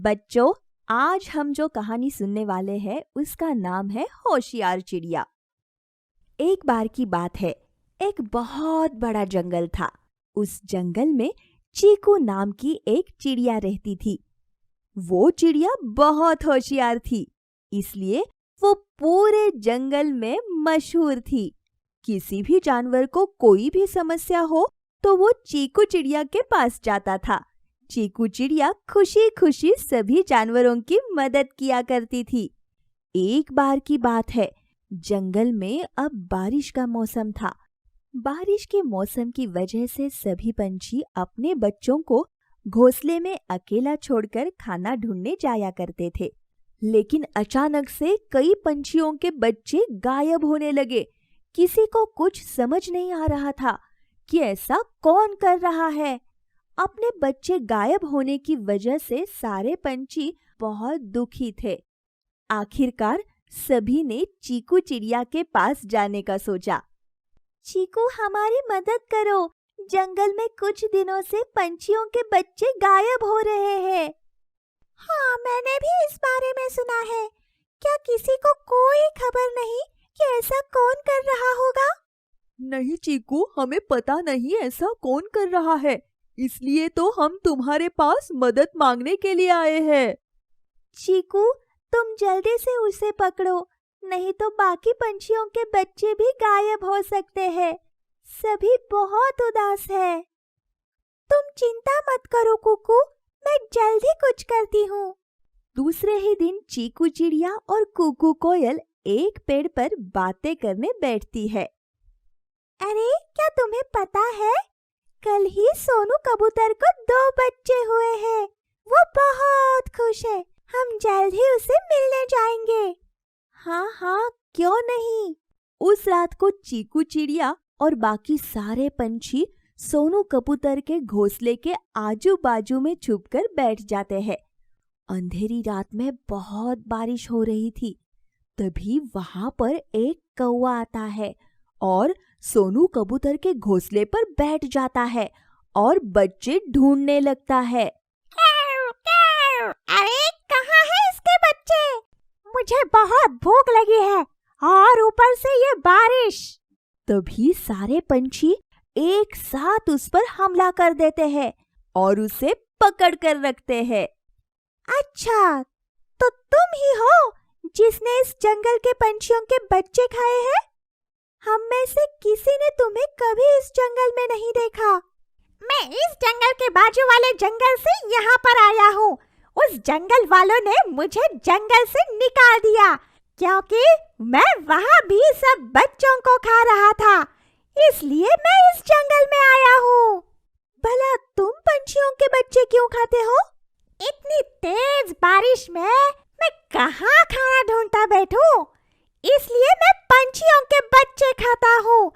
बच्चों, आज हम जो कहानी सुनने वाले हैं उसका नाम है होशियार चिड़िया। एक बार की बात है, एक बहुत बड़ा जंगल था। उस जंगल में चीकू नाम की एक चिड़िया रहती थी। वो चिड़िया बहुत होशियार थी, इसलिए वो पूरे जंगल में मशहूर थी। किसी भी जानवर को कोई भी समस्या हो तो वो चीकू चिड़िया के पास जाता था। चीकू चिड़िया खुशी खुशी सभी जानवरों की मदद किया करती थी। एक बार की बात है, जंगल में अब बारिश का मौसम था। बारिश के मौसम की वजह से सभी पंछी अपने बच्चों को घोंसले में अकेला छोड़कर खाना ढूंढने जाया करते थे। लेकिन अचानक से कई पंछियों के बच्चे गायब होने लगे। किसी को कुछ समझ नहीं आ रहा था कि ऐसा कौन कर रहा है। अपने बच्चे गायब होने की वजह से सारे पंछी बहुत दुखी थे। आखिरकार सभी ने चीकू चिड़िया के पास जाने का सोचा। चीकू, हमारी मदद करो, जंगल में कुछ दिनों से पंछियों के बच्चे गायब हो रहे हैं। हाँ, मैंने भी इस बारे में सुना है। क्या किसी को कोई खबर नहीं कि ऐसा कौन कर रहा होगा? नहीं चीकू, हमें पता नहीं ऐसा कौन कर रहा है, इसलिए तो हम तुम्हारे पास मदद मांगने के लिए आए हैं। चीकू, तुम जल्दी से उसे पकड़ो, नहीं तो बाकी पंछियों के बच्चे भी गायब हो सकते हैं। सभी बहुत उदास है। तुम चिंता मत करो कुकू, मैं जल्दी कुछ करती हूँ। दूसरे ही दिन चीकू चिड़िया और कुकू कोयल एक पेड़ पर बातें करने बैठती है। अरे, क्या तुम्हें पता है, कल ही सोनू कबूतर को 2 बच्चे हुए हैं। वो बहुत खुश है। हम जल्द ही उसे मिलने जाएंगे। हाँ हाँ, क्यों नहीं। उस रात को चीकू चिड़िया और बाकी सारे पंछी सोनू कबूतर के घोंसले के आजू बाजू में छुपकर बैठ जाते हैं। अंधेरी रात में बहुत बारिश हो रही थी। तभी वहां पर एक कौवा आता है और सोनू कबूतर के घोंसले पर बैठ जाता है और बच्चे ढूंढने लगता है। अरे, कहाँ है इसके बच्चे? मुझे बहुत भूख लगी है और ऊपर से ये बारिश। तभी सारे पंछी एक साथ उस पर हमला कर देते हैं और उसे पकड़ कर रखते हैं। अच्छा, तो तुम ही हो जिसने इस जंगल के पंछियों के बच्चे खाए हैं? हम में से किसी ने तुम्हें कभी इस जंगल में नहीं देखा। मैं इस जंगल के बाजू वाले जंगल से यहाँ पर आया हूँ। उस जंगल वालों ने मुझे जंगल से निकाल दिया क्योंकि मैं वहाँ भी सब बच्चों को खा रहा था, इसलिए मैं इस जंगल में आया हूँ। भला तुम पंछियों के बच्चे क्यों खाते हो? इतनी तेज बारिश में मैं कहाँ खाना ढूंढता बैठूं? इसलिए मैं पंछियों के बच्चे खाता हूँ।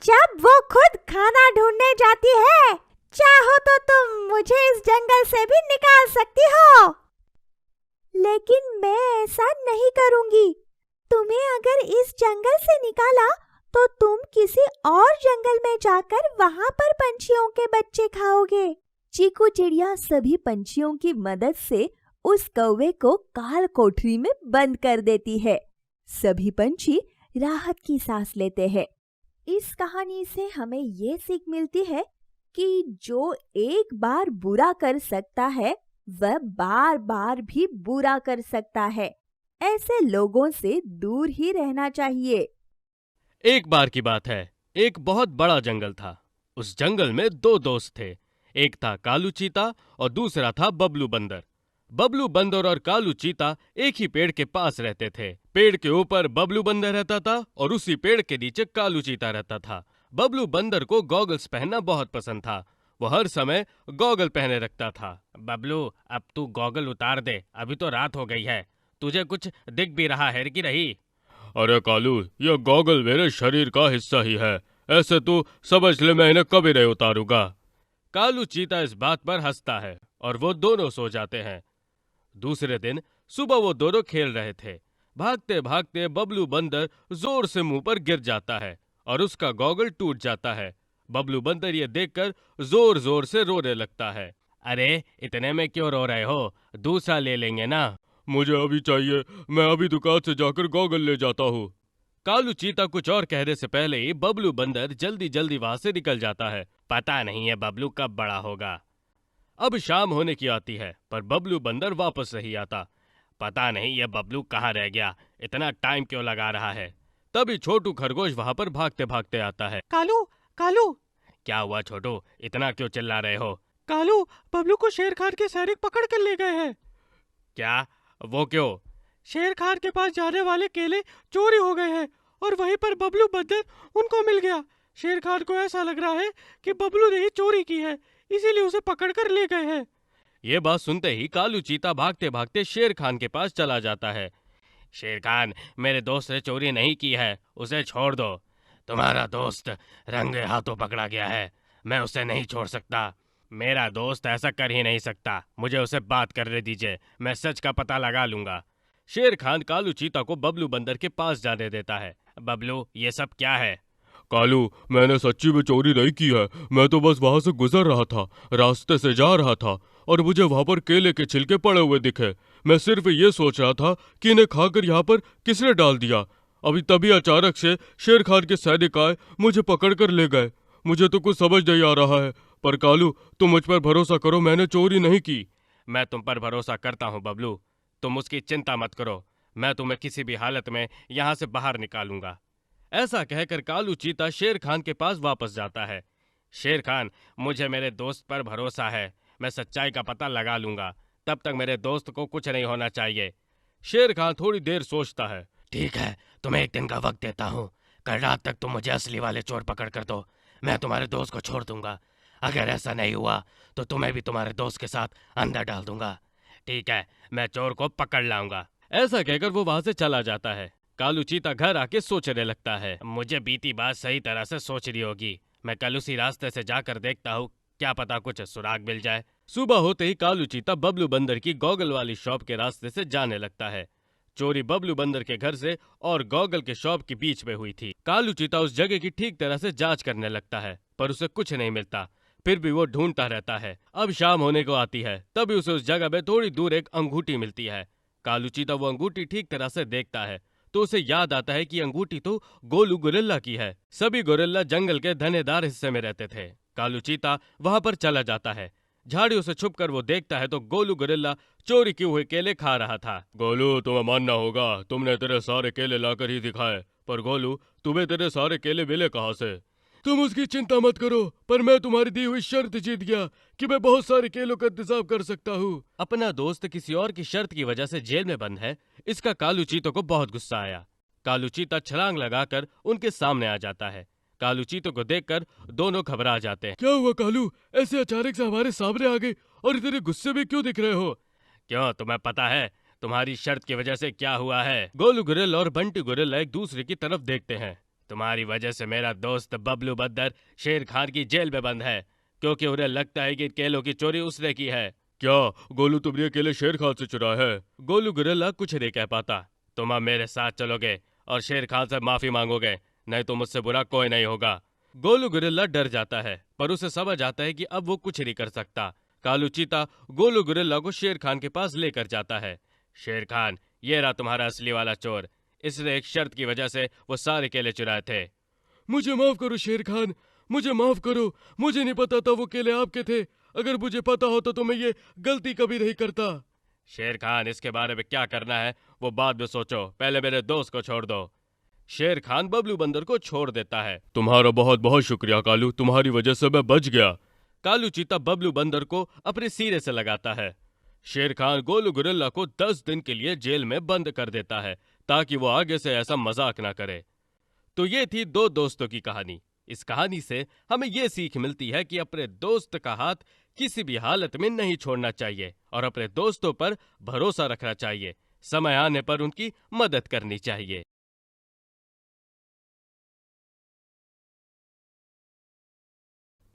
जब वो खुद खाना ढूंढने जाती है, चाहो तो तुम मुझे इस जंगल से भी निकाल सकती हो। लेकिन मैं ऐसा नहीं करूँगी। तुम्हें अगर इस जंगल से निकाला तो तुम किसी और जंगल में जाकर वहाँ पर पंछियों के बच्चे खाओगे। चीकू चिड़िया सभी पंछियों की मदद से उस कौवे को काल कोठरी में बंद कर देती है। सभी पंछी राहत की सांस लेते हैं। इस कहानी से हमें ये सीख मिलती है कि जो एक बार बुरा कर सकता है वह बार बार भी बुरा कर सकता है। ऐसे लोगों से दूर ही रहना चाहिए। एक बार की बात है, एक बहुत बड़ा जंगल था। उस जंगल में 2 दोस्त थे। एक था कालू चीता और दूसरा था बबलू बंदर। बबलू बंदर और कालू चीता एक ही पेड़ के पास रहते थे। पेड़ के ऊपर बबलू बंदर रहता था और उसी पेड़ के नीचे कालू चीता रहता था। बबलू बंदर को गॉगल्स पहनना बहुत पसंद था। वो हर समय गॉगल पहने रखता था। बबलू, अब तू गॉगल उतार दे, अभी तो रात हो गई है। तुझे कुछ दिख भी रहा है कि नहीं? अरे कालू, यह गॉगल मेरे शरीर का हिस्सा ही है। ऐसे तू समझ ले, मैं इन्हें कभी नहीं उतारूंगा। कालू चीता इस बात पर हंसता है और वो दोनों सो जाते हैं। दूसरे दिन सुबह वो दोनों खेल रहे थे। भागते भागते बबलू बंदर जोर से मुंह पर गिर जाता है और उसका गॉगल टूट जाता है। बबलू बंदर ये देखकर जोर जोर से रोने लगता है। अरे इतने में क्यों रो रहे हो? दूसरा ले लेंगे ना। मुझे अभी चाहिए, मैं अभी दुकान से जाकर गॉगल ले जाता हूँ। कालू चीता कुछ और कहने से पहले ही बबलू बंदर जल्दी जल्दी वहां से निकल जाता है। पता नहीं है बबलू कब बड़ा होगा। अब शाम होने की आती है पर बबलू बंदर वापस नहीं आता। पता नहीं ये बबलू कहाँ रह गया, इतना टाइम क्यों लगा रहा है। तभी छोटू खरगोश वहां पर भागते भागते आता है। कालू कालू क्या हुआ छोटू, इतना क्यों चिल्ला रहे हो? कालू, बबलू को शेर खान के सैनिक पकड़ कर ले गए हैं। क्या? वो क्यों? शेर खान के पास जाने वाले केले चोरी हो गए हैं और वहीं पर बबलू बंदर उनको मिल गया। शेर खान को ऐसा लग रहा है कि बबलू ने ही चोरी की है, इसीलिए उसे पकड़कर ले गए हैं। ये बात सुनते ही कालू चीता भागते भागते शेर खान के पास चला जाता है। शेर खान, मेरे दोस्त ने चोरी नहीं की है, उसे छोड़ दो। तुम्हारा दोस्त रंगे हाथों पकड़ा गया है, मैं उसे नहीं छोड़ सकता। मेरा दोस्त ऐसा कर ही नहीं सकता, मुझे उसे बात करने दीजिए, मैं सच का पता लगा लूंगा। शेर खान कालू चीता को बबलू बंदर के पास जाने देता है। बबलू, ये सब क्या है? कालू, मैंने सच्ची में चोरी नहीं की है, मैं तो बस वहां से गुजर रहा था, रास्ते से जा रहा था और मुझे वहां पर केले के छिलके पड़े हुए दिखे। मैं सिर्फ ये सोच रहा था कि इन्हें खाकर यहाँ पर किसने डाल दिया। अभी तभी अचानक से शेर खान के सैनिक आए, मुझे पकड़ कर ले गए। मुझे तो कुछ समझ नहीं आ रहा है, पर कालू तुम मुझ पर भरोसा करो, मैंने चोरी नहीं की। मैं तुम पर भरोसा करता हूँ बबलू, तुम उसकी चिंता मत करो, मैं तुम्हें किसी भी हालत में यहाँ से बाहर निकालूंगा। ऐसा कहकर कालू चीता शेर खान के पास वापस जाता है। शेर खान, मुझे मेरे दोस्त पर भरोसा है, मैं सच्चाई का पता लगा लूंगा, तब तक मेरे दोस्त को कुछ नहीं होना चाहिए। शेर खान थोड़ी देर सोचता है। ठीक है, तुम्हें एक दिन का वक्त देता हूँ, कल रात तक तुम मुझे असली वाले चोर पकड़ कर दो, मैं तुम्हारे दोस्त को छोड़ दूंगा। अगर ऐसा नहीं हुआ तो तुम्हें भी तुम्हारे दोस्त के साथ अंदर डाल दूंगा। ठीक है, मैं चोर को पकड़ लाऊंगा। ऐसा कहकर वो वहां से चला जाता है। कालू चीता घर आके सोचने लगता है, मुझे बीती बात सही तरह से सोच रही होगी, मैं कल उसी रास्ते से जाकर देखता हूँ, क्या पता कुछ सुराग मिल जाए। सुबह होते ही कालू चीता बबलू बंदर की गॉगल वाली शॉप के रास्ते से जाने लगता है। चोरी बबलू बंदर के घर से और गॉगल के शॉप के बीच में हुई थी। कालू चीता उस जगह की ठीक तरह से जांच करने लगता है, पर उसे कुछ नहीं मिलता। फिर भी वो ढूंढता रहता है। अब शाम होने को आती है, तभी उसे उस जगह में थोड़ी दूर एक अंगूठी मिलती है। कालू चीता वो अंगूठी ठीक तरह से देखता है तो उसे याद आता है कि अंगूठी तो गोलू गोरिल्ला की है। सभी गोरिल्ला जंगल के घनेदार हिस्से में रहते थे। कालू चीता वहां पर चला जाता है। झाड़ियों से छुपकर वो देखता है तो गोलू गोरिल्ला चोरी किए हुए केले खा रहा था। गोलू, तुम्हें मानना होगा, तुमने तेरे सारे केले लाकर ही दिखाए, पर गोलू तुम्हें तेरे सारे केले मिले कहाँ से? तुम उसकी चिंता मत करो, पर मैं तुम्हारी दी हुई शर्त जीत गया कि मैं बहुत सारे केलों का इंतजाम कर सकता हूँ। अपना दोस्त किसी और की शर्त की वजह से जेल में बंद है, इसका कालू चीतों को बहुत गुस्सा आया। कालू चीता छलांग लगाकर उनके सामने आ जाता है। कालू चीतों को देखकर दोनों घबरा जाते हैं। क्या हुआ कालू, ऐसे अचानक से हमारे सामने आ गए और इतने गुस्से में क्यों दिख रहे हो? क्यों, तुम्हें पता है तुम्हारी शर्त की वजह से क्या हुआ है? गोलू गोरिल्ला और बंटी गोरिल्ला एक दूसरे की तरफ देखते हैं। तुम्हारी वजह से मेरा दोस्त बबलू बंदर शेर खान की जेल में बंद है, क्योंकि उन्हें लगता है कि केलों की चोरी उसने की है। क्या गोलू, तुमने केले शेर खान से चुराए है? गोलू गोरिल्ला कुछ नहीं कह पाता। तुम अब मेरे साथ चलोगे और शेर खान से माफी मांगोगे, नहीं तो मुझसे बुरा कोई नहीं होगा। गोलू गोरिल्ला डर जाता है, पर उसे समझ आता है कि अब वो कुछ नहीं कर सकता। कालू चीता गोलू गोरिल्ला को शेर खान के पास लेकर जाता है। शेर खान, ये रहा तुम्हारा असली वाला चोर, इसने एक शर्त की वजह से वो सारे केले चुराए थे। मुझे माफ करो शेर खान, मुझे माफ करो, मुझे नहीं पता था वो केले आपके थे। अगर मुझे पता होता तो मैं ये गलती कभी नहीं करता। शेर खान, इसके बारे में क्या करना है वो बाद में सोचो, पहले मेरे दोस्त को छोड़ दो। शेर खान बबलू बंदर को छोड़ देता है। तुम्हारा बहुत बहुत शुक्रिया कालू, तुम्हारी वजह से मैं बच गया। कालू चीता बबलू बंदर को अपने सीने से लगाता है। शेर खान गोलू गोरिल्ला को 10 दिन के लिए जेल में बंद कर देता है, ताकि वो आगे से ऐसा मजाक ना करे। तो ये थी दो दोस्तों की कहानी। इस कहानी से हमें ये सीख मिलती है कि अपने दोस्त का हाथ किसी भी हालत में नहीं छोड़ना चाहिए और अपने दोस्तों पर भरोसा रखना चाहिए। समय आने पर उनकी मदद करनी चाहिए।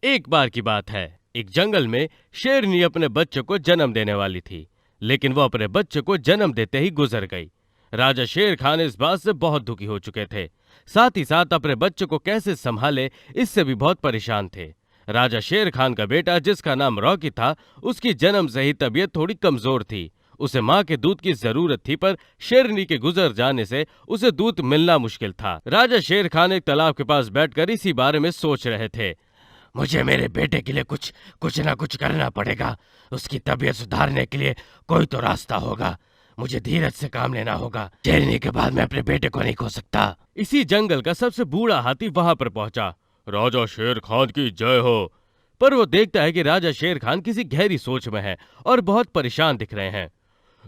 एक बार की बात है, एक जंगल में शेरनी अपने बच्चे को जन्म देने वाली थी, लेकिन वो अपने बच्चे को जन्म देते ही गुजर गई। राजा शेर खान इस बात से बहुत दुखी हो चुके थे, साथ ही साथ अपने बच्चे को कैसे संभाले इससे भी बहुत परेशान थे। राजा शेर खान का बेटा जिसका नाम रॉकी था, उसकी जन्म से ही तबीयत थोड़ी कमजोर थी। उसे माँ के दूध की जरूरत थी, पर शेरनी के गुजर जाने से उसे दूध मिलना मुश्किल था। राजा शेर खान एक तालाब के पास बैठकर इसी बारे में सोच रहे थे। मुझे मेरे बेटे के लिए कुछ ना कुछ करना पड़ेगा। उसकी तबीयत सुधारने के लिए कोई तो रास्ता होगा। मुझे धीरज से काम लेना होगा। शेरनी के बाद मैं अपने बेटे को नहीं खो सकता। इसी जंगल का सबसे बूढ़ा हाथी वहां पर पहुंचा। राजा शेर खान की जय हो। पर वो देखता है कि राजा शेर खान किसी गहरी सोच में है और बहुत परेशान दिख रहे हैं।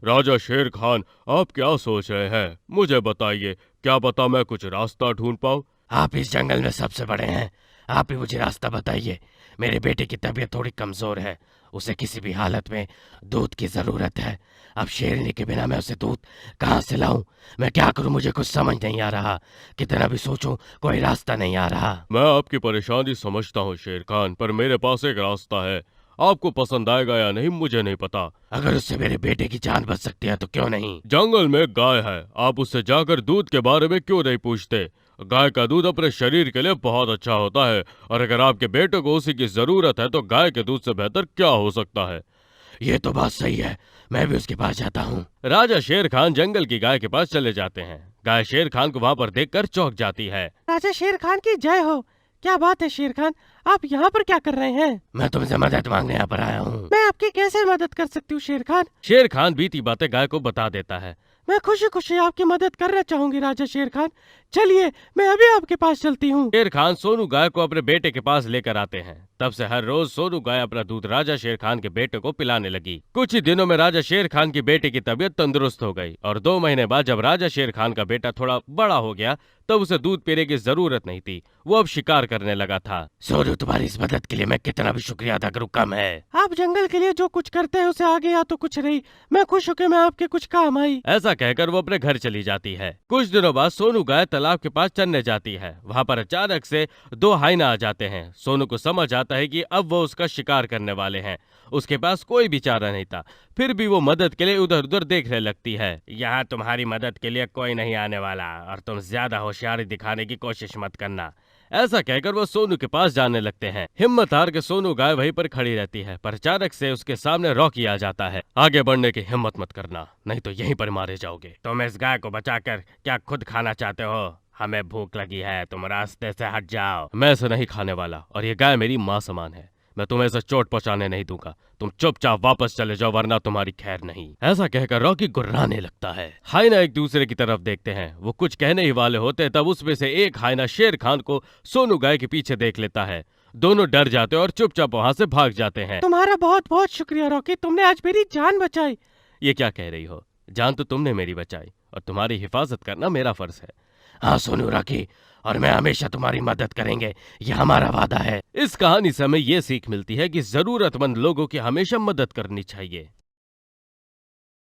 राजा शेर खान, आप क्या सोच रहे हैं? मुझे बताइए, क्या पता मैं कुछ रास्ता ढूंढ पाऊं। आप इस जंगल में सबसे बड़े हैं, आप ही मुझे रास्ता बताइए। मेरे बेटे की तबीयत थोड़ी कमजोर है, उसे किसी भी हालत में दूध की जरूरत है। अब शेरनी के बिना मैं उसे दूध कहाँ से लाऊं? मैं क्या करूं? मुझे कुछ समझ नहीं आ रहा। कितना भी सोचूं कोई रास्ता नहीं आ रहा। मैं आपकी परेशानी समझता हूँ शेर खान, पर मेरे पास एक रास्ता है। आपको पसंद आएगा या नहीं मुझे नहीं पता। अगर उससे मेरे बेटे की जान बच सकती है तो क्यों नहीं? जंगल में गाय है, आप उससे जाकर दूध के बारे में क्यों नहीं पूछते? गाय का दूध अपने शरीर के लिए बहुत अच्छा होता है, और अगर आपके बेटे को उसी की जरूरत है तो गाय के दूध से बेहतर क्या हो सकता है। ये तो बात सही है, मैं भी उसके पास जाता हूँ। राजा शेर खान जंगल की गाय के पास चले जाते हैं। गाय शेर खान को वहाँ पर देखकर चौंक जाती है। राजा शेर खान की जय हो। क्या बात है शेर खान, आप यहाँ पर क्या कर रहे हैं? मैं तुमसे मदद मांगने यहाँ पर आया हूँ। मैं आपकी कैसे मदद कर सकती हूँ शेर खान? शेर खान बीती बातें गाय को बता देता है। मैं खुशी खुशी आपकी मदद करना चाहूंगी राजा शेर खान। चलिए मैं अभी आपके पास चलती हूँ। शेर खान सोनू गाय को अपने बेटे के पास लेकर आते हैं। तब से हर रोज सोनू गाय अपना दूध राजा शेर खान के बेटे को पिलाने लगी। कुछ ही दिनों में राजा शेर खान की बेटे की तबीयत तंदुरुस्त हो गई, और 2 महीने बाद जब राजा शेर खान का बेटा थोड़ा बड़ा हो गया तब उसे दूध पीने की जरूरत नहीं थी। वो अब शिकार करने लगा था। सोनू, तुम्हारी इस मदद के लिए मैं कितना भी शुक्रिया अदा करूँ कम है। आप जंगल के लिए जो कुछ करते हैं उसे आगे या तो कुछ नहीं। मैं खुश होकर मैं आपके कुछ काम आई। ऐसा कहकर वो अपने घर चली जाती है। कुछ दिनों बाद सोनू गाय तालाब के पास चरने जाती है। वहाँ पर अचानक से 2 हाइना आ जाते हैं। सोनू को समझ आता है कि अब वो उसका शिकार करने वाले हैं। उसके पास कोई भी चारा नहीं था, फिर भी वो मदद के लिए उधर उधर देखने लगती है। यहाँ तुम्हारी मदद के लिए कोई नहीं आने वाला, और तुम ज्यादा होशियारी दिखाने की कोशिश मत करना। ऐसा कहकर वो सोनू के पास जाने लगते हैं। हिम्मत हार के सोनू गाय वहीं पर खड़ी रहती है, पर अचानक से उसके सामने रॉकी आ जाता है। आगे बढ़ने की हिम्मत मत करना, नहीं तो यहीं पर मारे जाओगे। तुम इस गाय को बचाकर क्या खुद खाना चाहते हो? हमें भूख लगी है, तुम रास्ते से हट जाओ। मैं इसे नहीं खाने वाला, और ये गाय मेरी माँ समान है। मैं तुम्हें इसे चोट पहुंचाने नहीं दूंगा। तुम चुपचाप वापस चले जाओ, वरना तुम्हारी खैर नहीं। ऐसा कहकर रॉकी गुर्राने लगता है। हाइना एक दूसरे की तरफ देखते हैं। वो कुछ कहने ही वाले होते तब उसमें से एक हाइना शेर खान को सोनू गाय के पीछे देख लेता है। दोनों डर जाते और चुपचाप वहां से भाग जाते हैं। तुम्हारा बहुत बहुत शुक्रिया रॉकी, तुमने आज मेरी जान बचाई। ये क्या कह रही हो? जान तो तुमने मेरी बचाई, और तुम्हारी हिफाजत करना मेरा फर्ज है। हाँ सोनू रॉकी, और मैं हमेशा तुम्हारी मदद करेंगे, ये हमारा वादा है। इस कहानी से हमें ये सीख मिलती है कि जरूरतमंद लोगों की हमेशा मदद करनी चाहिए।